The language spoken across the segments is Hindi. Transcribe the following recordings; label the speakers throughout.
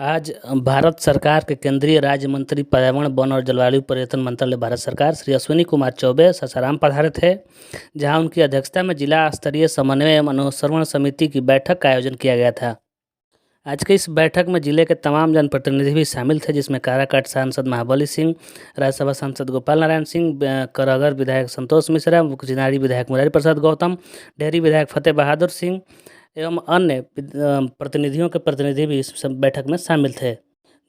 Speaker 1: आज भारत सरकार के केंद्रीय राज्य मंत्री पर्यावरण, वन और जलवायु परिवर्तन मंत्रालय भारत सरकार श्री अश्विनी कुमार चौबे सासाराम पधारे थे, जहां उनकी अध्यक्षता में जिला स्तरीय समन्वय एवं अनुश्रवण समिति की बैठक का आयोजन किया गया था। आज की इस बैठक में जिले के तमाम जनप्रतिनिधि भी शामिल थे, जिसमें काराकाट सांसद महाबली सिंह, राज्यसभा सांसद गोपाल नारायण सिंह, करहगर विधायक संतोष मिश्रा, चिनारी विधायक मुरारी प्रसाद गौतम, डेहरी विधायक फतेह बहादुर सिंह एवं अन्य प्रतिनिधियों के प्रतिनिधि भी इस बैठक में शामिल थे।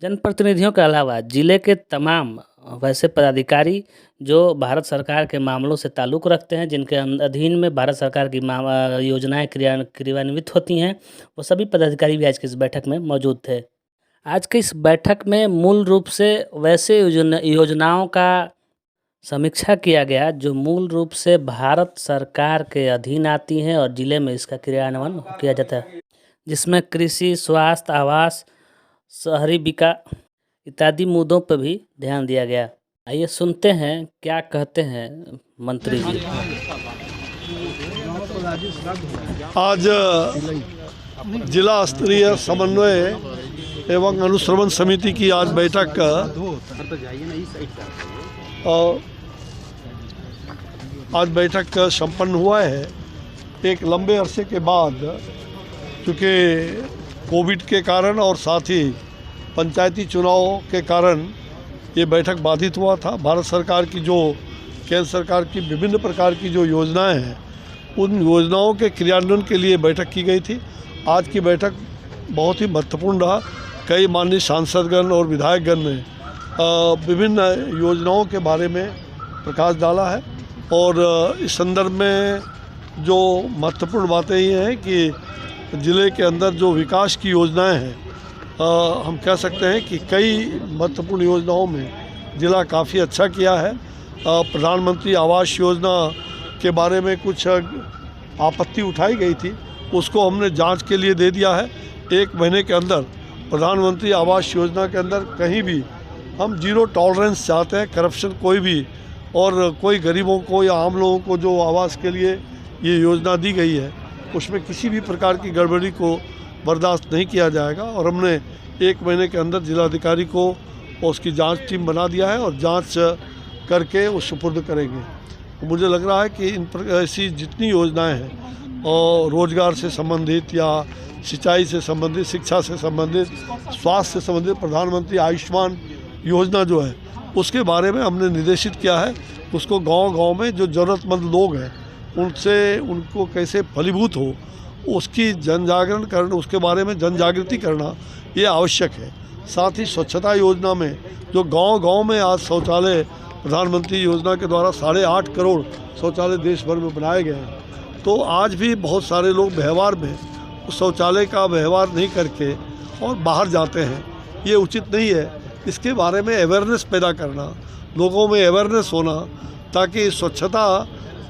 Speaker 1: जनप्रतिनिधियों के अलावा जिले के तमाम वैसे पदाधिकारी जो भारत सरकार के मामलों से ताल्लुक़ रखते हैं, जिनके अधीन में भारत सरकार की योजनाएं क्रियान्वित होती हैं, वो सभी पदाधिकारी भी आज की इस बैठक में मौजूद थे। आज की इस बैठक में मूल रूप से वैसे योजनाओं का समीक्षा किया गया जो मूल रूप से भारत सरकार के अधीन आती हैं और जिले में इसका क्रियान्वयन किया जाता है, जिसमें कृषि, स्वास्थ्य, आवास, शहरी विकास इत्यादि मुद्दों पर भी ध्यान दिया गया। आइए सुनते हैं क्या कहते हैं मंत्री जी।
Speaker 2: आज जिला स्तरीय समन्वय एवं अनुश्रवण समिति की आज बैठक संपन्न हुआ है। एक लंबे अरसे के बाद, क्योंकि कोविड के कारण और साथ ही पंचायती चुनाव के कारण ये बैठक बाधित हुआ था। भारत सरकार की जो केंद्र सरकार की विभिन्न प्रकार की जो योजनाएं हैं, उन योजनाओं के क्रियान्वयन के लिए बैठक की गई थी। आज की बैठक बहुत ही महत्वपूर्ण रहा। कई माननीय सांसदगण और विधायकगण ने विभिन्न योजनाओं के बारे में प्रकाश डाला है और इस संदर्भ में जो महत्वपूर्ण बातें ये हैं कि ज़िले के अंदर जो विकास की योजनाएं हैं, हम कह सकते हैं कि कई महत्वपूर्ण योजनाओं में ज़िला काफ़ी अच्छा किया है। प्रधानमंत्री आवास योजना के बारे में कुछ आपत्ति उठाई गई थी, उसको हमने जांच के लिए दे दिया है। 1 महीने के अंदर प्रधानमंत्री आवास योजना के अंदर कहीं भी हम जीरो टॉलरेंस चाहते हैं। करप्शन कोई भी और कोई गरीबों को या आम लोगों को जो आवास के लिए ये योजना दी गई है, उसमें किसी भी प्रकार की गड़बड़ी को बर्दाश्त नहीं किया जाएगा। और हमने 1 महीने के अंदर जिलाधिकारी को उसकी जांच टीम बना दिया है और जांच करके वो सुपुर्द करेंगे। तो मुझे लग रहा है कि इन ऐसी जितनी योजनाएं हैं और रोजगार से संबंधित या सिंचाई से संबंधित, शिक्षा से संबंधित, स्वास्थ्य से संबंधित, प्रधानमंत्री आयुष्मान योजना जो है उसके बारे में हमने निर्देशित किया है। उसको गांव-गांव में जो ज़रूरतमंद लोग हैं उनसे उनको कैसे फलीभूत हो, उसकी जनजागरण करना, उसके बारे में जनजागृति करना ये आवश्यक है। साथ ही स्वच्छता योजना में जो गांव-गांव में आज शौचालय प्रधानमंत्री योजना के द्वारा 8.5 करोड़ शौचालय देश भर में बनाए गए हैं, तो आज भी बहुत सारे लोग व्यवहार में उस शौचालय का व्यवहार नहीं करके और बाहर जाते हैं। ये उचित नहीं है। इसके बारे में अवेयरनेस पैदा करना, लोगों में अवेयरनेस होना, ताकि स्वच्छता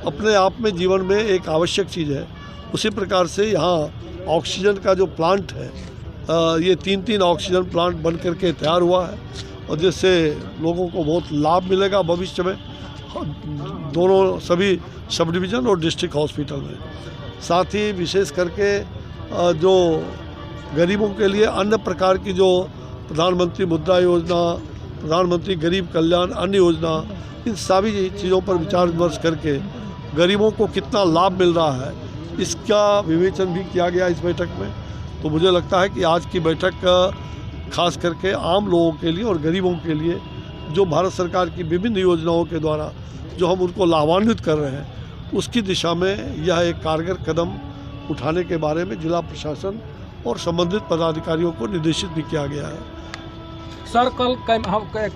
Speaker 2: अपने आप में जीवन में एक आवश्यक चीज़ है। उसी प्रकार से यहाँ ऑक्सीजन का जो प्लांट है, ये 3 ऑक्सीजन प्लांट बन करके तैयार हुआ है और जिससे लोगों को बहुत लाभ मिलेगा भविष्य में, दोनों सभी सब डिवीज़न और डिस्ट्रिक्ट हॉस्पिटल में। साथ ही विशेष करके जो गरीबों के लिए अन्य प्रकार की जो प्रधानमंत्री मुद्रा योजना, प्रधानमंत्री गरीब कल्याण अन्य योजना, इन सभी चीज़ों पर विचार विमर्श करके गरीबों को कितना लाभ मिल रहा है, इसका विवेचन भी किया गया इस बैठक में। तो मुझे लगता है कि आज की बैठक खास करके आम लोगों के लिए और गरीबों के लिए जो भारत सरकार की विभिन्न योजनाओं के द्वारा जो हम उनको लाभान्वित कर रहे हैं, उसकी दिशा में यह एक कारगर कदम उठाने के बारे में जिला प्रशासन और संबंधित पदाधिकारियों को निर्देशित भी किया गया है।
Speaker 3: सर, कल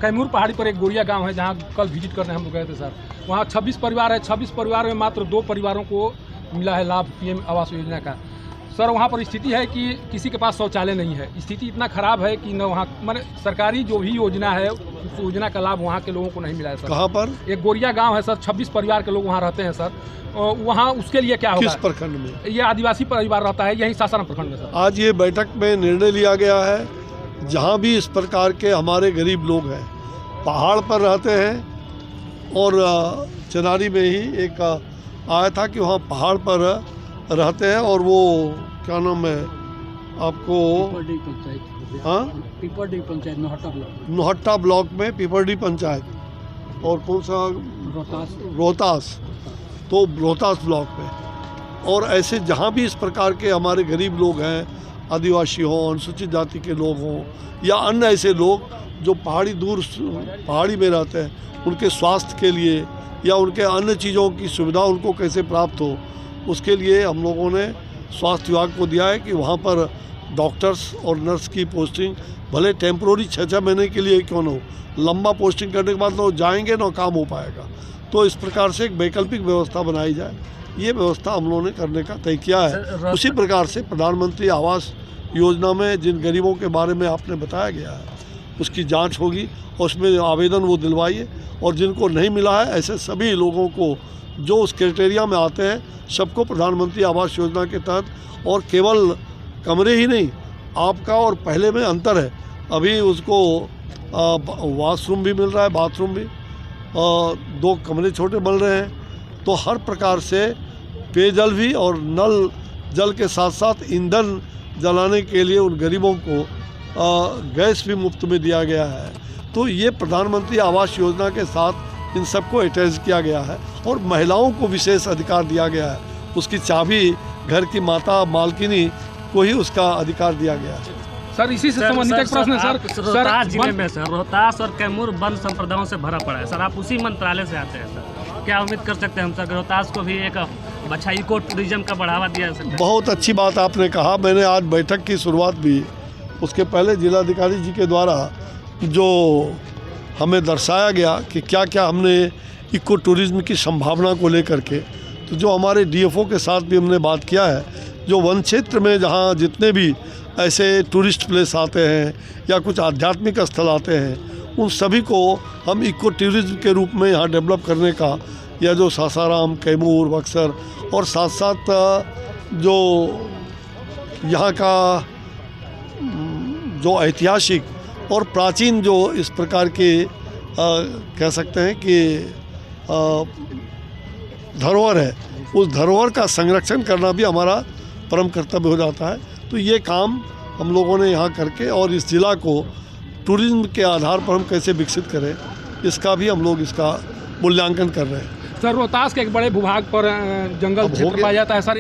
Speaker 3: कैमूर पहाड़ी पर एक गोरिया गांव है, जहां कल विजिट करने हम लोग गए थे सर। वहां 26 परिवार है। 26 परिवार में मात्र 2 परिवारों को मिला है लाभ पीएम आवास योजना का। सर, वहां पर स्थिति है कि किसी के पास शौचालय नहीं है। स्थिति इतना खराब है कि न वहाँ मैंने सरकारी जो भी योजना है उस योजना का लाभ वहाँ के लोगों को नहीं मिला है सर।
Speaker 2: कहाँ पर?
Speaker 3: एक गोरिया गाँव है सर। 26 परिवार के लोग वहाँ रहते हैं सर। वहाँ उसके लिए क्या होगा?
Speaker 2: किस प्रखंड में?
Speaker 3: ये आदिवासी परिवार रहता है, यहीं सासाराम प्रखंड में सर।
Speaker 2: आज ये बैठक में निर्णय लिया गया है, जहाँ भी इस प्रकार के हमारे गरीब लोग हैं, पहाड़ पर रहते हैं और चिनारी में ही एक आया था कि वहाँ पहाड़ पर रहते हैं और वो क्या नाम है, आपको
Speaker 4: पिपरडी पंचायत,
Speaker 2: हाँ
Speaker 4: पिपरडी पंचायत नौहट्टा ब्लॉक,
Speaker 2: नौहट्टा ब्लॉक में पिपरडी पंचायत और कौन सा रोहतास, तो रोहतास ब्लॉक में। और ऐसे जहाँ भी इस प्रकार के हमारे गरीब लोग हैं, आदिवासी हों, अनुसूचित जाति के लोग हों या अन्य ऐसे लोग जो पहाड़ी में रहते हैं, उनके स्वास्थ्य के लिए या उनके अन्य चीज़ों की सुविधा उनको कैसे प्राप्त हो, उसके लिए हम लोगों ने स्वास्थ्य विभाग को दिया है कि वहाँ पर डॉक्टर्स और नर्स की पोस्टिंग भले टेम्प्रोरी 6-6 महीने के लिए क्यों न हो, लंबा पोस्टिंग करने के बाद लोग जाएंगे ना काम हो पाएगा। तो इस प्रकार से एक वैकल्पिक व्यवस्था बनाई जाए, ये व्यवस्था हम लोगों ने करने का तय किया है। उसी प्रकार से प्रधानमंत्री आवास योजना में जिन गरीबों के बारे में आपने बताया गया है उसकी जांच होगी और उसमें आवेदन वो दिलवाइए, और जिनको नहीं मिला है ऐसे सभी लोगों को जो उस क्राइटेरिया में आते हैं सबको प्रधानमंत्री आवास योजना के तहत, और केवल कमरे ही नहीं, आपका और पहले में अंतर है, अभी उसको वॉशरूम भी मिल रहा है, बाथरूम भी, 2 कमरे छोटे बन रहे हैं, तो हर प्रकार से पेयजल भी और नल जल के साथ साथ ईंधन जलाने के लिए उन गरीबों को गैस भी मुफ्त में दिया गया है। तो ये प्रधानमंत्री आवास योजना के साथ इन सबको अटैच किया गया है और महिलाओं को विशेष अधिकार दिया गया है, उसकी चाबी घर की माता मालकिनी को ही उसका अधिकार दिया गया है।
Speaker 3: सर इसी से संबंधित एक प्रश्न है सर।
Speaker 1: रोहतास जिले में सर रोहतास और कैमूर वन संप्रदायों से भरा पड़ा है सर, आप उसी मंत्रालय से आते हैं सर, क्या उम्मीद कर सकते हैं हम सर रोहतास को भी एक अच्छा इको टूरिज्म का बढ़ावा दिया जा सकता है?
Speaker 2: बहुत अच्छी बात आपने कहा। मैंने आज बैठक की शुरुआत भी उसके पहले जिलाधिकारी जी के द्वारा जो हमें दर्शाया गया कि क्या क्या हमने इको टूरिज्म की संभावना को लेकर के, तो जो हमारे डीएफओ के साथ भी हमने बात किया है, जो वन क्षेत्र में जहाँ जितने भी ऐसे टूरिस्ट प्लेस आते हैं या कुछ आध्यात्मिक स्थल आते हैं, उन सभी को हम इको टूरिज्म के रूप में यहाँ डेवलप करने का, या जो सासाराम, कैमूर, बक्सर और साथ साथ जो यहाँ का जो ऐतिहासिक और प्राचीन जो इस प्रकार के कह सकते हैं कि धरोहर है, उस धरोहर का संरक्षण करना भी हमारा परम कर्तव्य हो जाता है। तो ये काम हम लोगों ने यहाँ करके और इस ज़िला को टूरिज्म के आधार पर हम कैसे विकसित करें, इसका भी हम लोग इसका मूल्यांकन कर रहे हैं।
Speaker 3: सर रोहतास के एक बड़े भूभाग पर जंगल क्षेत्र पाया जाता है सर।